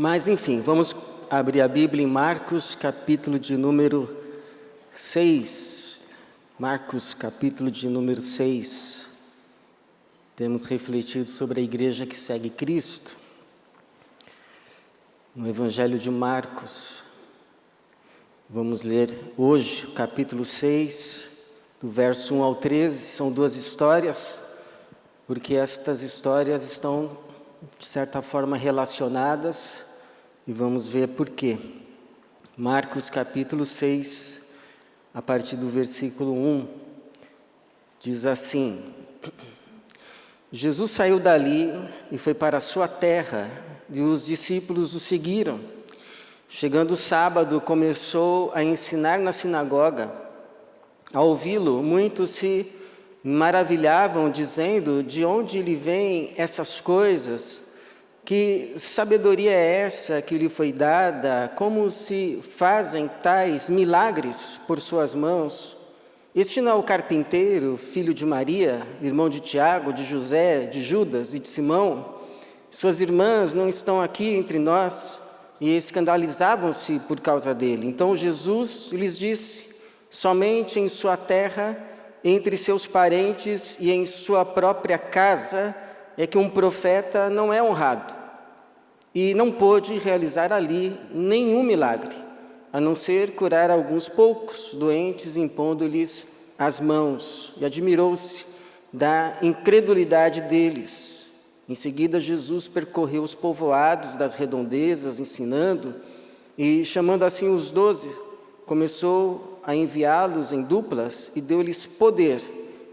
Mas, enfim, vamos abrir a Bíblia em Marcos, capítulo de número 6. Marcos, capítulo de número 6. Temos refletido sobre a igreja que segue Cristo. No Evangelho de Marcos, vamos ler hoje o capítulo 6, do verso 1 ao 13. São duas histórias, porque estas histórias estão, de certa forma, relacionadas, e vamos ver por quê. Marcos capítulo 6, a partir do versículo 1, diz assim: Jesus saiu dali e foi para a sua terra, e os discípulos o seguiram. Chegando o sábado, começou a ensinar na sinagoga. Ao ouvi-lo, muitos se maravilhavam, dizendo: de onde lhe vêm essas coisas? Que sabedoria é essa que lhe foi dada? Como se fazem tais milagres por suas mãos? Este não é o carpinteiro, filho de Maria, irmão de Tiago, de José, de Judas e de Simão? Suas irmãs não estão aqui entre nós? E escandalizavam-se por causa dele. Então Jesus lhes disse: somente em sua terra, entre seus parentes e em sua própria casa, é que um profeta não é honrado. E não pôde realizar ali nenhum milagre, a não ser curar alguns poucos doentes, impondo-lhes as mãos. E admirou-se da incredulidade deles. Em seguida, Jesus percorreu os povoados das redondezas, ensinando, e chamando assim os 12, começou a enviá-los em duplas e deu-lhes poder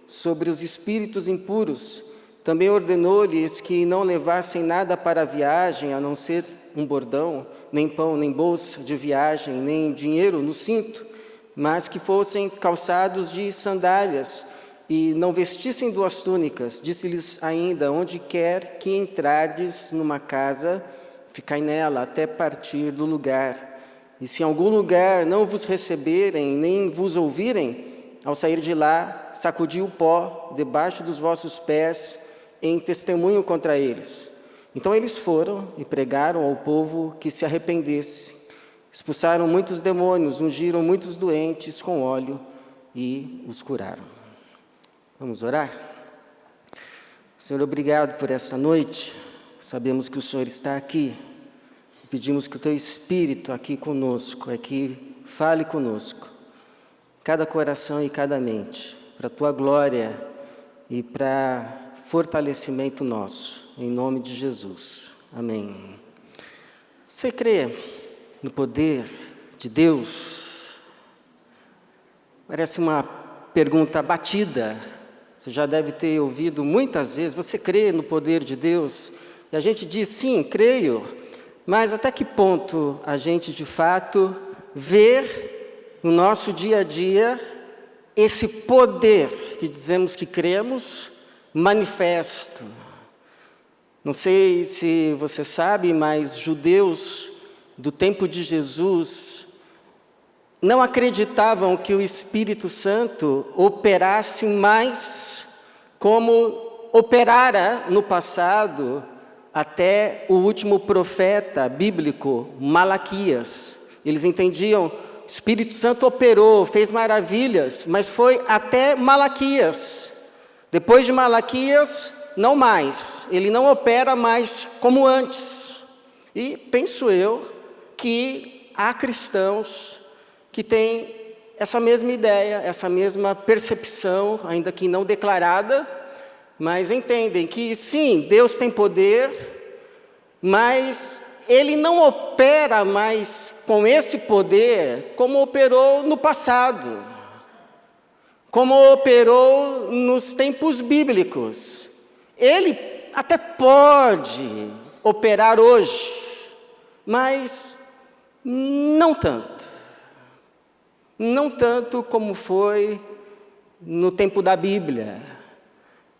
sobre os espíritos impuros. Também ordenou-lhes que não levassem nada para a viagem, a não ser um bordão, nem pão, nem bolsa de viagem, nem dinheiro no cinto, mas que fossem calçados de sandálias e não vestissem 2 túnicas. Disse-lhes ainda: onde quer que entrardes numa casa, ficai nela até partir do lugar. E se em algum lugar não vos receberem, nem vos ouvirem, ao sair de lá, sacudi o pó debaixo dos vossos pés, em testemunho contra eles. Então eles foram e pregaram ao povo que se arrependesse. Expulsaram muitos demônios, ungiram muitos doentes com óleo e os curaram. Vamos orar? Senhor, obrigado por esta noite. Sabemos que o Senhor está aqui. Pedimos que o Teu Espírito aqui conosco, aqui fale conosco, cada coração e cada mente, para a Tua glória e para fortalecimento nosso, em nome de Jesus. Amém. Você crê no poder de Deus? Parece uma pergunta batida. Você já deve ter ouvido muitas vezes: você crê no poder de Deus? E a gente diz: sim, creio. Mas até que ponto a gente de fato vê no nosso dia a dia esse poder que dizemos que cremos manifesto? Não sei se você sabe, mas judeus do tempo de Jesus não acreditavam que o Espírito Santo operasse mais como operara no passado até o último profeta bíblico, Malaquias. Eles entendiam: o Espírito Santo operou, fez maravilhas, mas foi até Malaquias. Depois de Malaquias, não mais. Ele não opera mais como antes. E penso eu que há cristãos que têm essa mesma ideia, essa mesma percepção, ainda que não declarada, mas entendem que sim, Deus tem poder, mas Ele não opera mais com esse poder como operou no passado, como operou nos tempos bíblicos. Ele até pode operar hoje, mas não tanto. Não tanto como foi no tempo da Bíblia.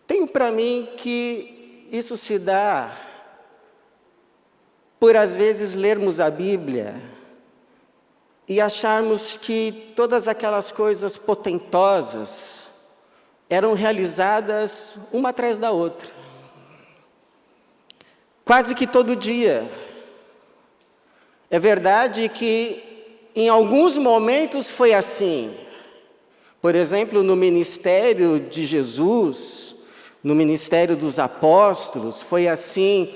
Tenho para mim que isso se dá por, às vezes, lermos a Bíblia e acharmos que todas aquelas coisas potentosas eram realizadas uma atrás da outra. Quase que todo dia. É verdade que em alguns momentos foi assim. Por exemplo, no ministério de Jesus, no ministério dos apóstolos, foi assim.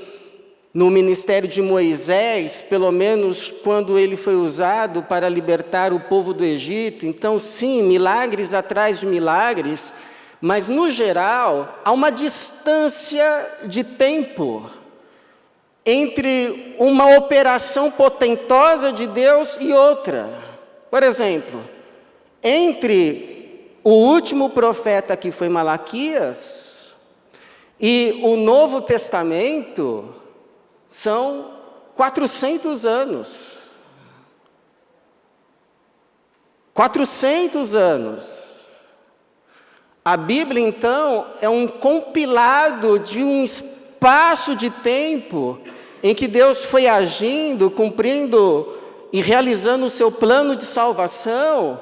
No ministério de Moisés, pelo menos quando ele foi usado para libertar o povo do Egito. Então, sim, milagres atrás de milagres, mas no geral, há uma distância de tempo entre uma operação potentosa de Deus e outra. Por exemplo, entre o último profeta que foi Malaquias e o Novo Testamento, são 400 anos. 400 anos. A Bíblia, então, é um compilado de um espaço de tempo em que Deus foi agindo, cumprindo e realizando o seu plano de salvação,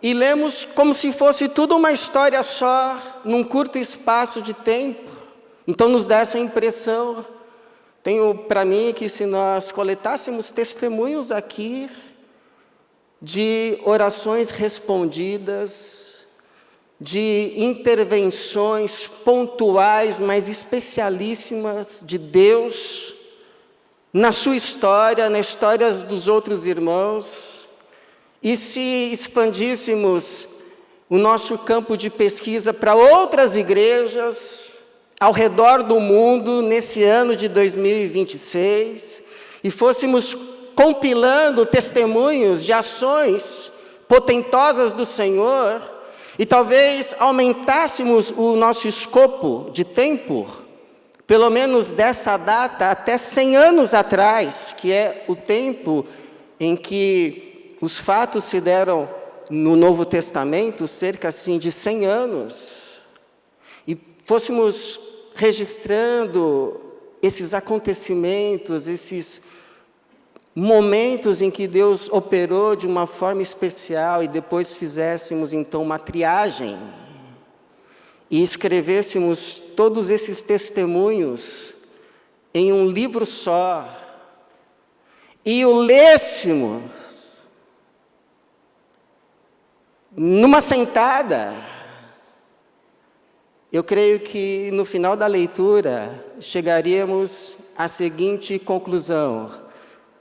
e lemos como se fosse tudo uma história só, num curto espaço de tempo. Então nos dá essa impressão. Tenho para mim que se nós coletássemos testemunhos aqui de orações respondidas, de intervenções pontuais, mas especialíssimas de Deus, na sua história, nas histórias dos outros irmãos, e se expandíssemos o nosso campo de pesquisa para outras igrejas, ao redor do mundo, nesse ano de 2026, e fôssemos compilando testemunhos de ações potentosas do Senhor, e talvez aumentássemos o nosso escopo de tempo, pelo menos dessa data até 100 anos atrás, que é o tempo em que os fatos se deram no Novo Testamento, cerca assim de 100 anos, e fôssemos registrando esses acontecimentos, esses momentos em que Deus operou de uma forma especial, e depois fizéssemos então uma triagem e escrevêssemos todos esses testemunhos em um livro só e o lêssemos numa sentada, eu creio que no final da leitura chegaríamos à seguinte conclusão: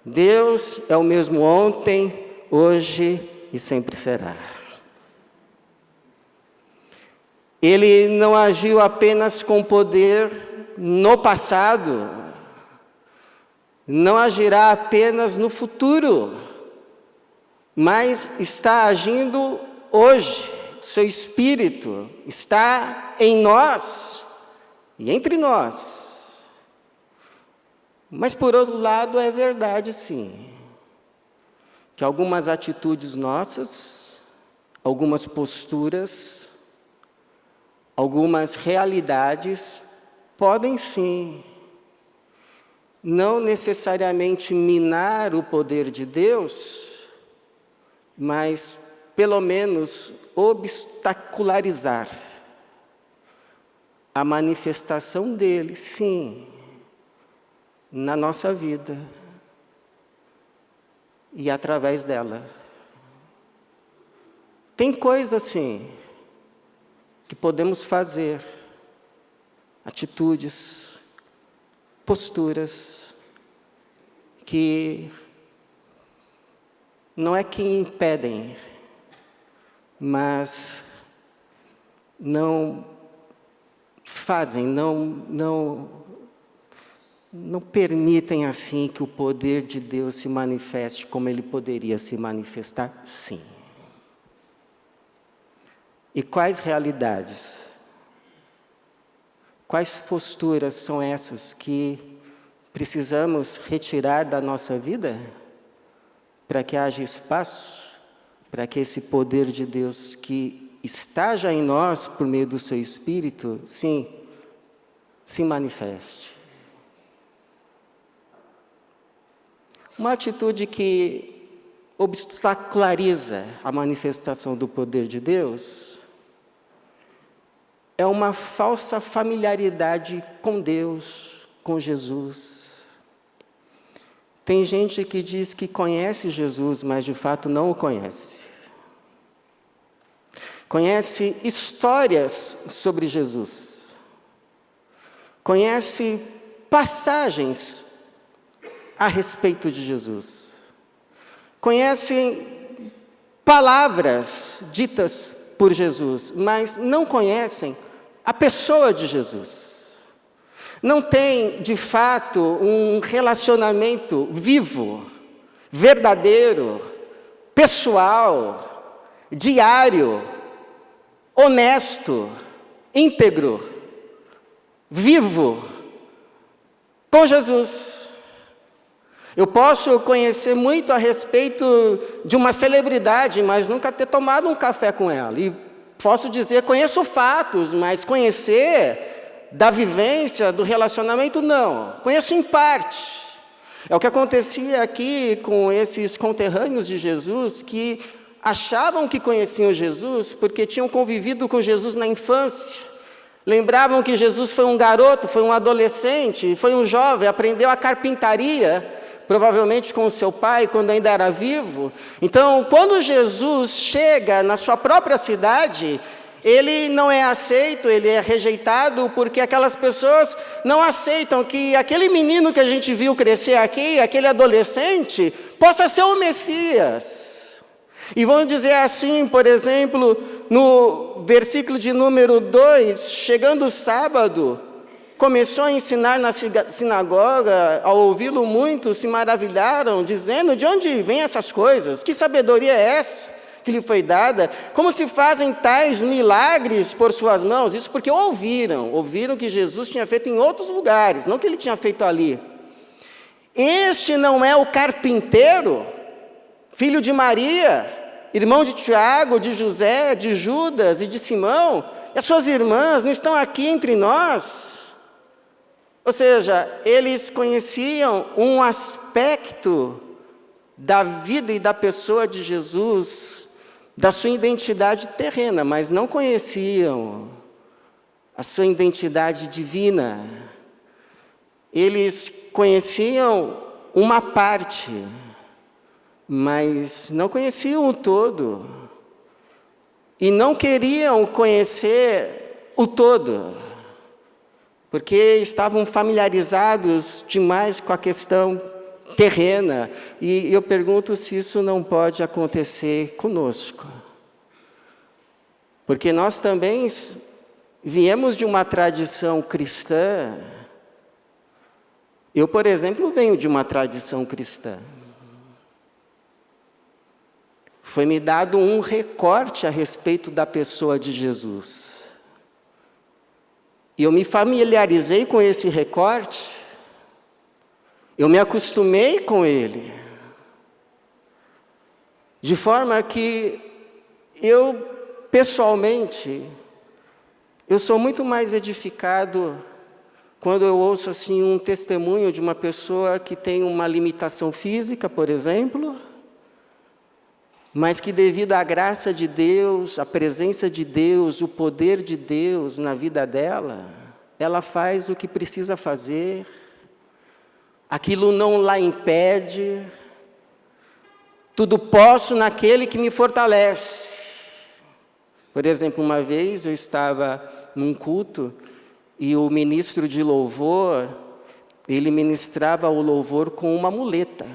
Deus é o mesmo ontem, hoje e sempre será. Ele não agiu apenas com poder no passado, não agirá apenas no futuro, mas está agindo hoje. Seu Espírito está em nós e entre nós. Mas, por outro lado, é verdade, sim, que algumas atitudes nossas, algumas posturas, algumas realidades podem, sim, não necessariamente minar o poder de Deus, mas, pelo menos, obstacularizar a manifestação dele, sim, na nossa vida e através dela. Tem coisa, sim, que podemos fazer, atitudes, posturas, que não é que impedem, mas não fazem, não permitem assim que o poder de Deus se manifeste como ele poderia se manifestar, sim. E quais realidades? Quais posturas são essas que precisamos retirar da nossa vida para que haja espaço, para que esse poder de Deus que está já em nós por meio do seu Espírito, sim, se manifeste? Uma atitude que obstaculariza a manifestação do poder de Deus é uma falsa familiaridade com Deus, com Jesus. Tem gente que diz que conhece Jesus, mas de fato não o conhece. Conhece histórias sobre Jesus. Conhece passagens a respeito de Jesus. Conhece palavras ditas por Jesus, mas não conhecem a pessoa de Jesus. Não tem, de fato, um relacionamento vivo, verdadeiro, pessoal, diário, honesto, íntegro, vivo, com Jesus. Eu posso conhecer muito a respeito de uma celebridade, mas nunca ter tomado um café com ela. E posso dizer, conheço fatos, mas conhecer da vivência, do relacionamento, não. Conheço em parte. É o que acontecia aqui com esses conterrâneos de Jesus, que achavam que conheciam Jesus porque tinham convivido com Jesus na infância. Lembravam que Jesus foi um garoto, foi um adolescente, foi um jovem, aprendeu a carpintaria, provavelmente com o seu pai, quando ainda era vivo. Então, quando Jesus chega na sua própria cidade, ele não é aceito, ele é rejeitado, porque aquelas pessoas não aceitam que aquele menino que a gente viu crescer aqui, aquele adolescente, possa ser o Messias. E vão dizer assim, por exemplo, no versículo de número 2, chegando o sábado, começou a ensinar na sinagoga, ao ouvi-lo muitos se maravilharam, dizendo, de onde vêm essas coisas? Que sabedoria é essa que lhe foi dada? Como se fazem tais milagres por suas mãos? Isso porque ouviram que Jesus tinha feito em outros lugares, não que ele tinha feito ali. Este não é o carpinteiro, filho de Maria, irmão de Tiago, de José, de Judas e de Simão? E as suas irmãs não estão aqui entre nós? Ou seja, eles conheciam um aspecto da vida e da pessoa de Jesus, da sua identidade terrena, mas não conheciam a sua identidade divina. Eles conheciam uma parte, mas não conheciam o todo. E não queriam conhecer o todo, porque estavam familiarizados demais com a questão terrena. E eu pergunto se isso não pode acontecer conosco. Porque nós também viemos de uma tradição cristã. Eu, por exemplo, venho de uma tradição cristã. Foi-me dado um recorte a respeito da pessoa de Jesus. E eu me familiarizei com esse recorte, eu me acostumei com ele, de forma que eu, pessoalmente, eu sou muito mais edificado quando eu ouço assim um testemunho de uma pessoa que tem uma limitação física, por exemplo, mas que devido à graça de Deus, à presença de Deus, o poder de Deus na vida dela, ela faz o que precisa fazer, aquilo não a impede, tudo posso naquele que me fortalece. Por exemplo, uma vez eu estava num culto e o ministro de louvor, ele ministrava o louvor com uma muleta,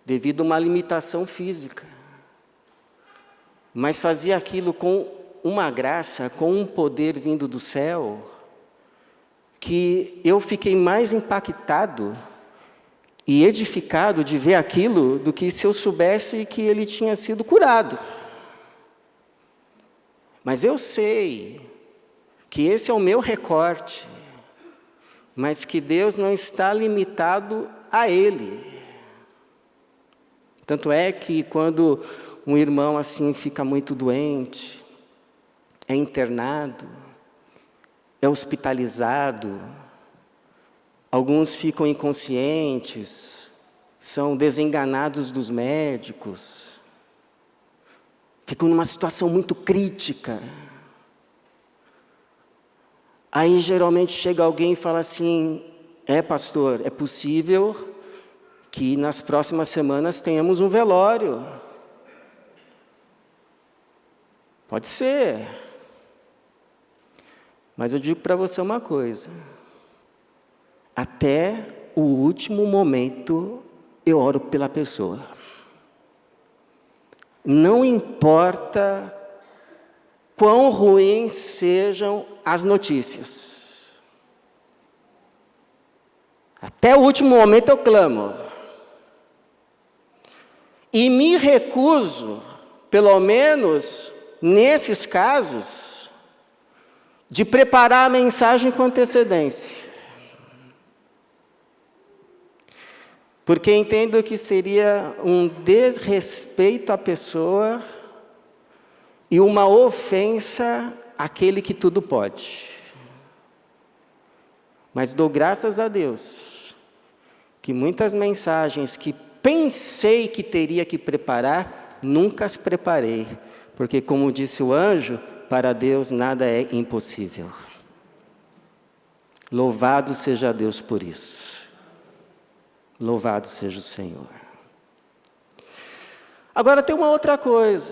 devido a uma limitação física. Mas fazia aquilo com uma graça, com um poder vindo do céu, que eu fiquei mais impactado e edificado de ver aquilo do que se eu soubesse que ele tinha sido curado. Mas eu sei que esse é o meu recorte, mas que Deus não está limitado a ele. Tanto é que quando um irmão assim fica muito doente, é internado, é hospitalizado, alguns ficam inconscientes, são desenganados dos médicos, ficam numa situação muito crítica. Aí geralmente chega alguém e fala assim, pastor, é possível que nas próximas semanas tenhamos um velório. Pode ser. Mas eu digo para você uma coisa. Até o último momento eu oro pela pessoa. Não importa quão ruins sejam as notícias. Até o último momento eu clamo. E me recuso, pelo menos nesses casos, de preparar a mensagem com antecedência. Porque entendo que seria um desrespeito à pessoa e uma ofensa àquele que tudo pode. Mas dou graças a Deus que muitas mensagens que pensei que teria que preparar, nunca as preparei. Porque, como disse o anjo, para Deus nada é impossível. Louvado seja Deus por isso. Louvado seja o Senhor. Agora tem uma outra coisa.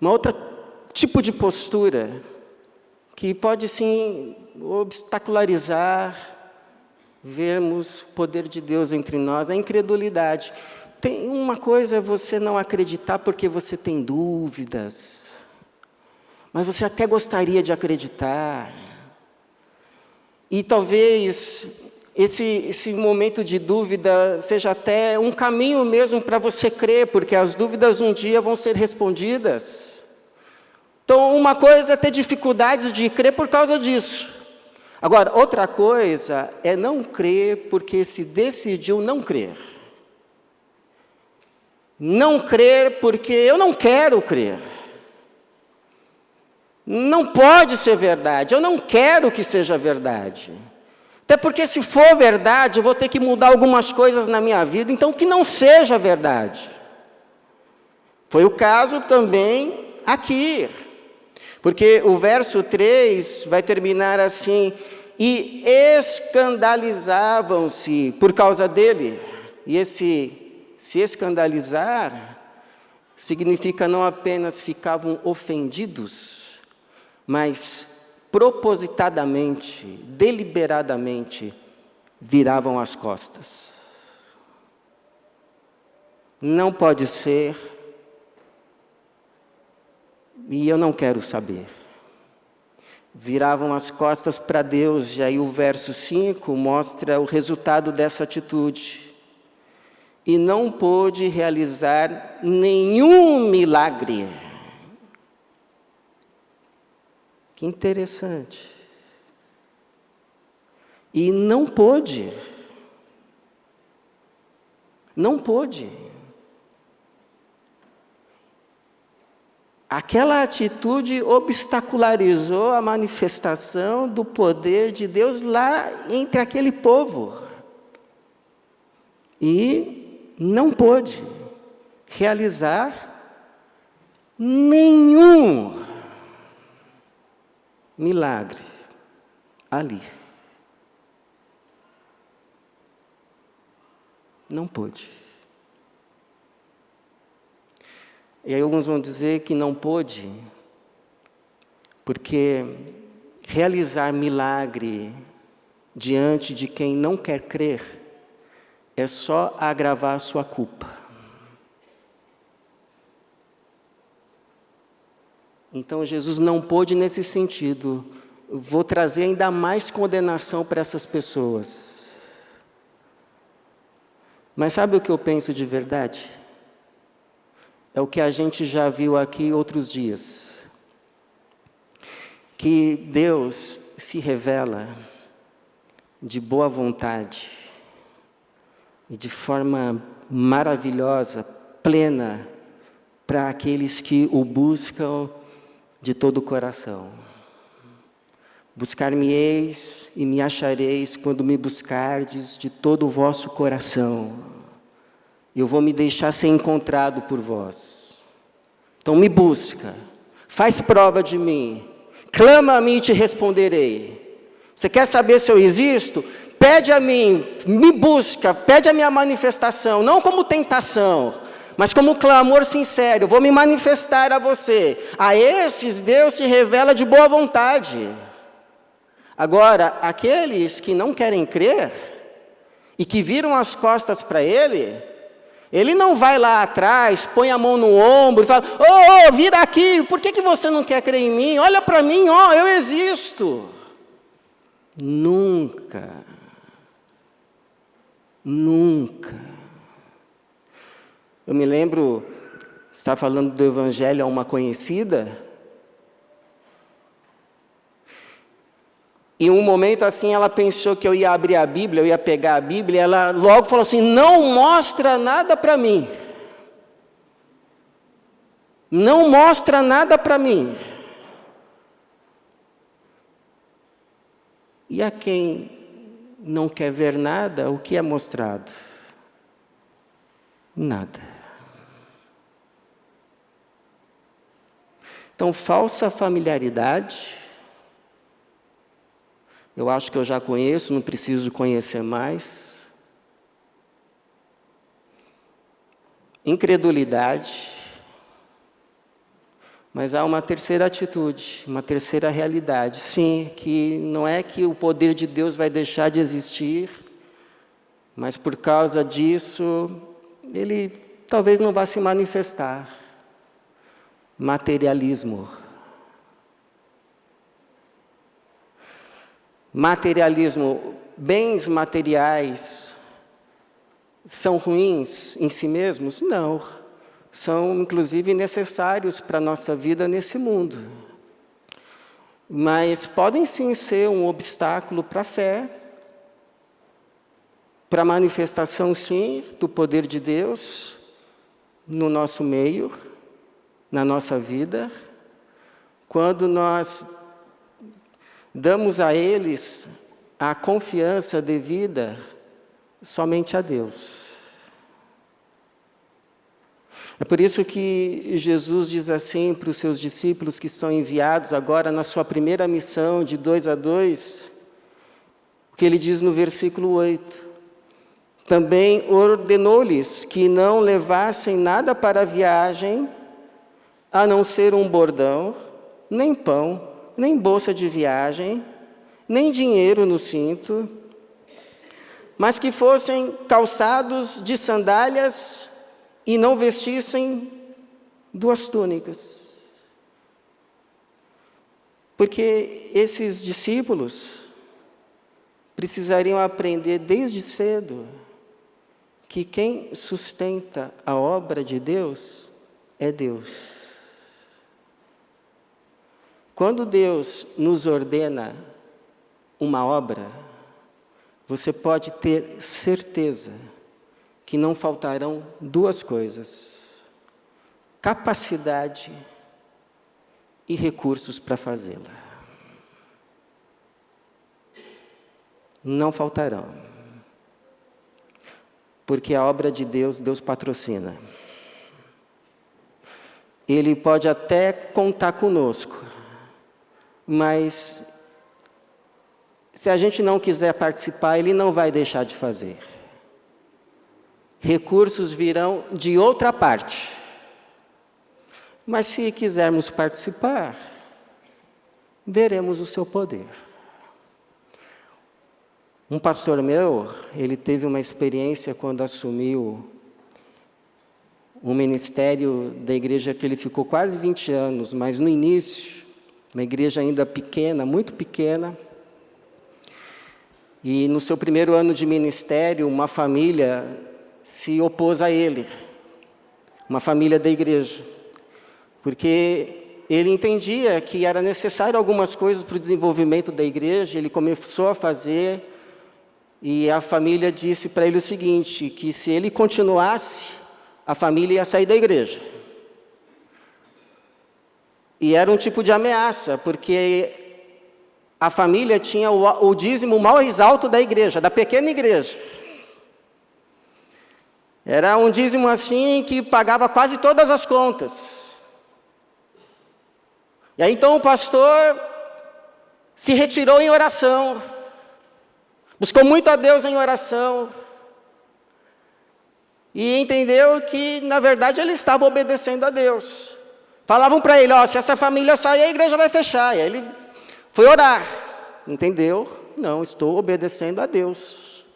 Uma outra tipo de postura que pode sim obstacularizar vermos o poder de Deus entre nós, a incredulidade. Tem uma coisa é você não acreditar porque você tem dúvidas, mas você até gostaria de acreditar. E talvez esse momento de dúvida seja até um caminho mesmo para você crer, porque as dúvidas um dia vão ser respondidas. Então, uma coisa é ter dificuldades de crer por causa disso. Agora, outra coisa é não crer porque se decidiu não crer. Não crer porque eu não quero crer. Não pode ser verdade, eu não quero que seja verdade. Até porque se for verdade, eu vou ter que mudar algumas coisas na minha vida, então que não seja verdade. Foi o caso também aqui. Porque o verso 3 vai terminar assim: e escandalizavam-se por causa dele. E esse se escandalizar significa não apenas ficavam ofendidos, mas propositadamente, deliberadamente, viravam as costas. Não pode ser, e eu não quero saber. Viravam as costas para Deus, e aí o verso 5 mostra o resultado dessa atitude. E não pôde realizar nenhum milagre. Que interessante. E não pôde. Não pôde. Aquela atitude obstacularizou a manifestação do poder de Deus lá entre aquele povo. E não pôde realizar nenhum milagre ali. Não pôde. E aí alguns vão dizer que não pôde, porque realizar milagre diante de quem não quer crer é só agravar a sua culpa. Então Jesus não pôde nesse sentido. Vou trazer ainda mais condenação para essas pessoas. Mas sabe o que eu penso de verdade? É o que a gente já viu aqui outros dias. Que Deus se revela de boa vontade e de forma maravilhosa, plena, para aqueles que o buscam de todo o coração. Buscar-me-eis e me achareis quando me buscardes de todo o vosso coração. Eu vou me deixar ser encontrado por vós. Então me busca, faz prova de mim, clama a mim e te responderei. Você quer saber se eu existo? pede a mim, me busca, pede a minha manifestação, não como tentação, mas como clamor sincero, vou me manifestar a você. A esses Deus se revela de boa vontade. Agora, aqueles que não querem crer e que viram as costas para Ele não vai lá atrás, põe a mão no ombro e fala, vira aqui, por que você não quer crer em mim? Olha para mim, eu existo. Nunca. Eu me lembro, estava falando do Evangelho a uma conhecida, e um momento assim ela pensou que eu ia abrir a Bíblia, eu ia pegar a Bíblia, e ela logo falou assim, não mostra nada para mim. Não mostra nada para mim. E a quem não quer ver nada, o que é mostrado? Nada. Então, falsa familiaridade, eu acho que eu já conheço, não preciso conhecer mais. Incredulidade. Mas há uma terceira atitude, uma terceira realidade. Sim, que não é que o poder de Deus vai deixar de existir, mas por causa disso, Ele talvez não vá se manifestar. Materialismo. Materialismo, bens materiais são ruins em si mesmos? Não. São, inclusive, necessários para a nossa vida nesse mundo. Mas podem sim ser um obstáculo para a fé, para a manifestação, sim, do poder de Deus no nosso meio, na nossa vida, quando nós damos a eles a confiança devida somente a Deus. É por isso que Jesus diz assim para os seus discípulos que são enviados agora na sua primeira missão de 2 a 2, o que ele diz no versículo 8. Também ordenou-lhes que não levassem nada para a viagem, a não ser um bordão, nem pão, nem bolsa de viagem, nem dinheiro no cinto, mas que fossem calçados de sandálias e não vestissem 2 túnicas. Porque esses discípulos precisariam aprender desde cedo que quem sustenta a obra de Deus é Deus. Quando Deus nos ordena uma obra, você pode ter certeza que não faltarão 2 coisas: capacidade e recursos para fazê-la. Não faltarão. Porque a obra de Deus, Deus patrocina. Ele pode até contar conosco, mas se a gente não quiser participar, Ele não vai deixar de fazer. Recursos virão de outra parte. Mas se quisermos participar, veremos o seu poder. Um pastor meu, ele teve uma experiência quando assumiu um ministério da igreja que ele ficou quase 20 anos, mas no início, uma igreja ainda pequena, muito pequena, e no seu primeiro ano de ministério, uma família se opôs a ele, uma família da igreja, porque ele entendia que era necessário algumas coisas para o desenvolvimento da igreja. Ele começou a fazer, e a família disse para ele o seguinte, que se ele continuasse, a família ia sair da igreja. E era um tipo de ameaça, porque a família tinha o dízimo mais alto da igreja, da pequena igreja. Era um dízimo assim que pagava quase todas as contas. E aí então o pastor se retirou em oração. Buscou muito a Deus em oração. E entendeu que, na verdade, ele estava obedecendo a Deus. Falavam para ele, se essa família sair, a igreja vai fechar. E aí ele foi orar. Entendeu? Não, estou obedecendo a Deus.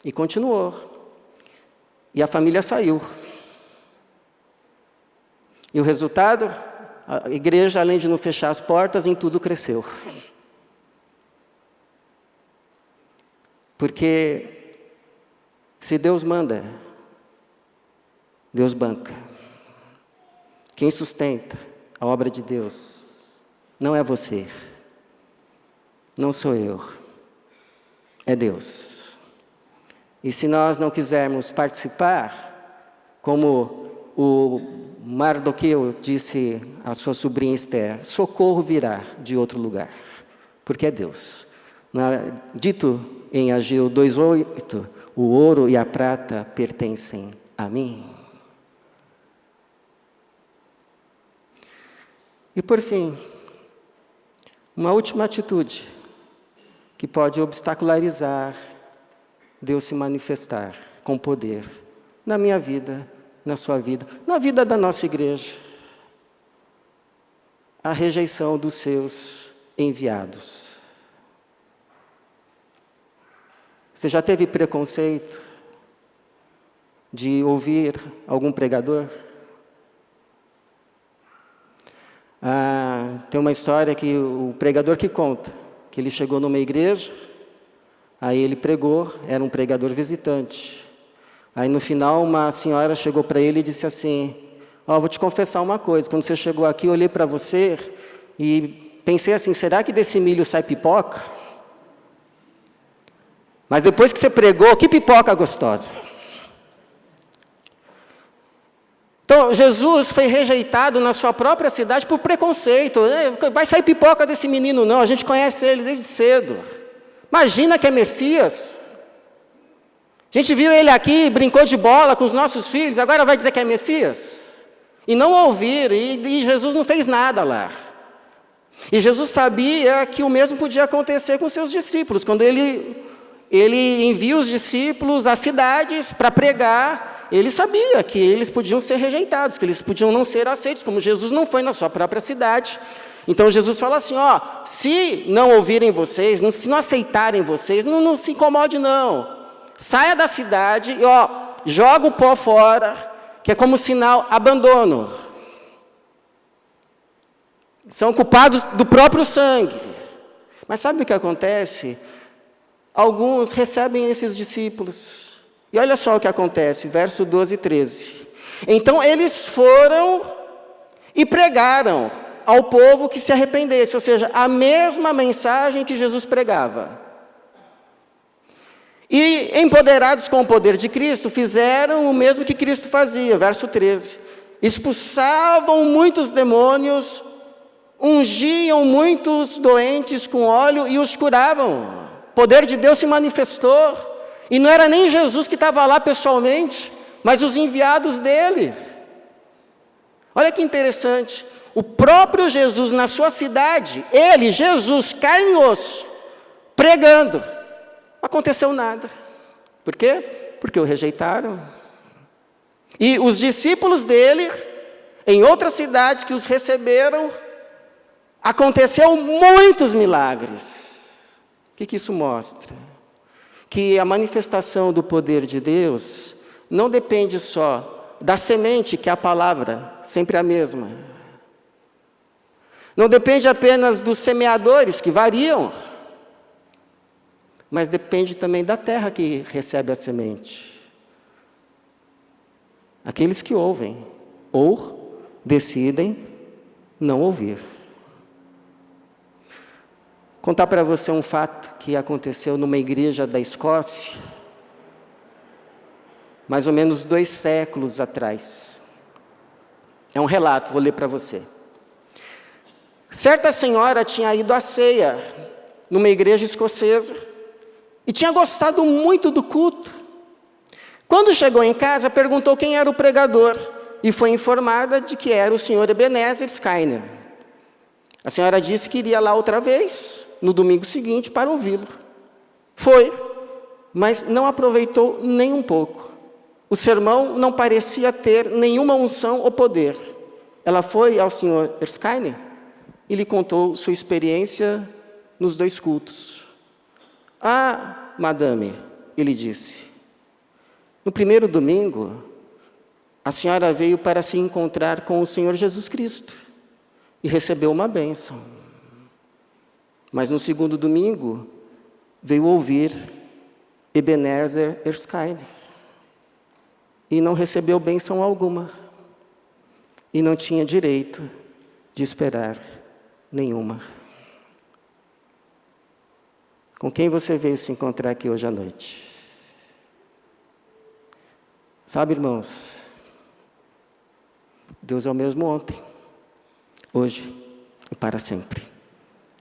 E continuou. E a família saiu. E o resultado? A igreja, além de não fechar as portas, em tudo cresceu. Porque se Deus manda, Deus banca. Quem sustenta a obra de Deus não é você, não sou eu, é Deus. E se nós não quisermos participar, como o Mardoqueu disse à sua sobrinha Esther, socorro virá de outro lugar, porque é Deus. Dito em Ageu 2:8, o ouro e a prata pertencem a mim. E por fim, uma última atitude que pode obstacularizar Deus se manifestar com poder na minha vida, na sua vida, na vida da nossa igreja. A rejeição dos seus enviados. Você já teve preconceito de ouvir algum pregador? Tem uma história que o pregador que conta, que ele chegou numa igreja, aí ele pregou, era um pregador visitante. Aí no final uma senhora chegou para ele e disse assim, vou te confessar uma coisa, quando você chegou aqui eu olhei para você e pensei assim, será que desse milho sai pipoca? Mas depois que você pregou, que pipoca gostosa. Então, Jesus foi rejeitado na sua própria cidade por preconceito. Vai sair pipoca desse menino, não. A gente conhece ele desde cedo. Imagina que é Messias. A gente viu ele aqui, brincou de bola com os nossos filhos, agora vai dizer que é Messias? E não ouvir, e Jesus não fez nada lá. E Jesus sabia que o mesmo podia acontecer com seus discípulos. Quando ele envia os discípulos às cidades para pregar, ele sabia que eles podiam ser rejeitados, que eles podiam não ser aceitos, como Jesus não foi na sua própria cidade. Então Jesus fala assim, se não ouvirem vocês, se não aceitarem vocês, não se incomode não. Saia da cidade e joga o pó fora, que é como sinal abandono. São culpados do próprio sangue. Mas sabe o que acontece? Alguns recebem esses discípulos. E olha só o que acontece, verso 12 e 13. Então eles foram e pregaram ao povo que se arrependesse, ou seja, a mesma mensagem que Jesus pregava. E empoderados com o poder de Cristo, fizeram o mesmo que Cristo fazia, verso 13. Expulsavam muitos demônios, ungiam muitos doentes com óleo e os curavam. O poder de Deus se manifestou. E não era nem Jesus que estava lá pessoalmente, mas os enviados dele. Olha que interessante. O próprio Jesus na sua cidade, ele, Jesus, carne e osso, pregando. Não aconteceu nada. Por quê? Porque o rejeitaram. E os discípulos dele, em outras cidades que os receberam, aconteceu muitos milagres. O que isso mostra? Que a manifestação do poder de Deus não depende só da semente, que é a palavra, sempre a mesma. Não depende apenas dos semeadores, que variam, mas depende também da terra que recebe a semente. Aqueles que ouvem ou decidem não ouvir. Contar para você um fato que aconteceu numa igreja da Escócia, mais ou menos 2 séculos atrás. É um relato, vou ler para você. Certa senhora tinha ido à ceia numa igreja escocesa e tinha gostado muito do culto. Quando chegou em casa, perguntou quem era o pregador e foi informada de que era o senhor Ebenezer Skinner. A senhora disse que iria lá outra vez, no domingo seguinte, para ouvi-lo. Foi, mas não aproveitou nem um pouco. O sermão não parecia ter nenhuma unção ou poder. Ela foi ao Sr. Erskine e lhe contou sua experiência nos 2 cultos. Ah, madame, ele disse, no primeiro domingo, a senhora veio para se encontrar com o Senhor Jesus Cristo e recebeu uma bênção. Mas no segundo domingo, veio ouvir Ebenezer Erskine e não recebeu bênção alguma e não tinha direito de esperar nenhuma. Com quem você veio se encontrar aqui hoje à noite? Sabe, irmãos, Deus é o mesmo ontem, hoje e para sempre.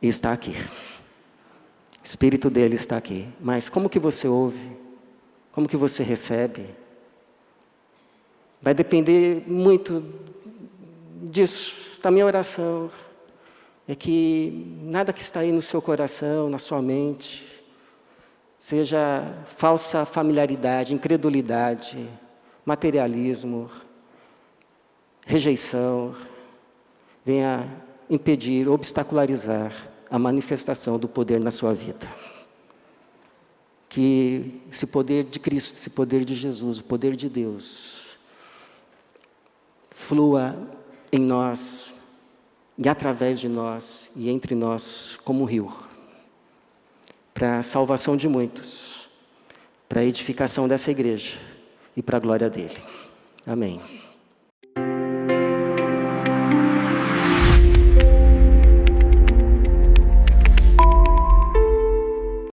E está aqui. O Espírito dele está aqui. Mas como que você ouve? Como que você recebe? Vai depender muito disso, da minha oração. É que nada que está aí no seu coração, na sua mente, seja falsa familiaridade, incredulidade, materialismo, rejeição, venha impedir, obstacularizar a manifestação do poder na sua vida. Que esse poder de Cristo, esse poder de Jesus, o poder de Deus, flua em nós, e através de nós, e entre nós, como um rio, para a salvação de muitos, para a edificação dessa igreja, e para a glória dele. Amém.